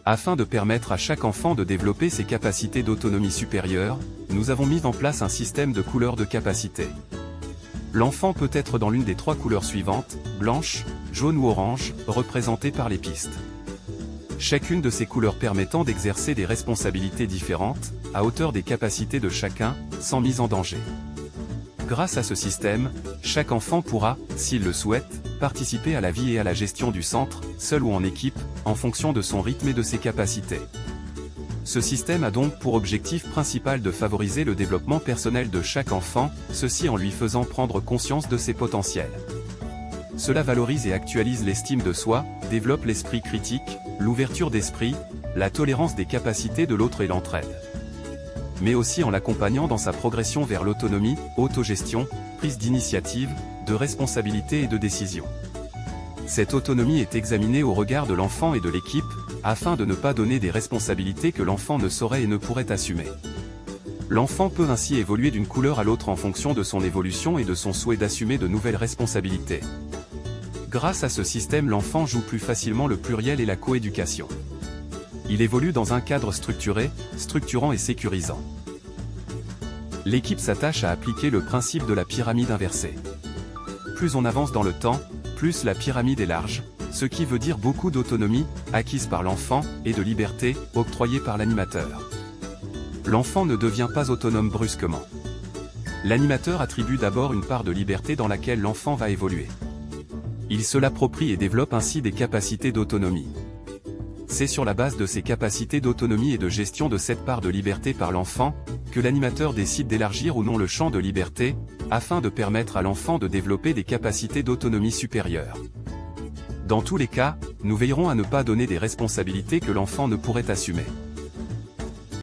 Afin de permettre à chaque enfant de développer ses capacités d'autonomie supérieure, nous avons mis en place un système de couleurs de capacité. L'enfant peut être dans l'une des 3 couleurs suivantes, blanche, jaune ou orange, représentées par les pistes. Chacune de ces couleurs permettant d'exercer des responsabilités différentes, à hauteur des capacités de chacun, sans mise en danger. Grâce à ce système, chaque enfant pourra, s'il le souhaite, participer à la vie et à la gestion du centre, seul ou en équipe, en fonction de son rythme et de ses capacités. Ce système a donc pour objectif principal de favoriser le développement personnel de chaque enfant, ceci en lui faisant prendre conscience de ses potentiels. Cela valorise et actualise l'estime de soi, développe l'esprit critique, l'ouverture d'esprit, la tolérance des capacités de l'autre et l'entraide. Mais aussi en l'accompagnant dans sa progression vers l'autonomie, autogestion, prise d'initiative, de responsabilité et de décision. Cette autonomie est examinée au regard de l'enfant et de l'équipe, afin de ne pas donner des responsabilités que l'enfant ne saurait et ne pourrait assumer. L'enfant peut ainsi évoluer d'une couleur à l'autre en fonction de son évolution et de son souhait d'assumer de nouvelles responsabilités. Grâce à ce système, l'enfant joue plus facilement le pluriel et la coéducation. Il évolue dans un cadre structuré, structurant et sécurisant. L'équipe s'attache à appliquer le principe de la pyramide inversée. Plus on avance dans le temps, plus la pyramide est large, ce qui veut dire beaucoup d'autonomie, acquise par l'enfant, et de liberté, octroyée par l'animateur. L'enfant ne devient pas autonome brusquement. L'animateur attribue d'abord une part de liberté dans laquelle l'enfant va évoluer. Il se l'approprie et développe ainsi des capacités d'autonomie. C'est sur la base de ces capacités d'autonomie et de gestion de cette part de liberté par l'enfant, que l'animateur décide d'élargir ou non le champ de liberté, afin de permettre à l'enfant de développer des capacités d'autonomie supérieures. Dans tous les cas, nous veillerons à ne pas donner des responsabilités que l'enfant ne pourrait assumer.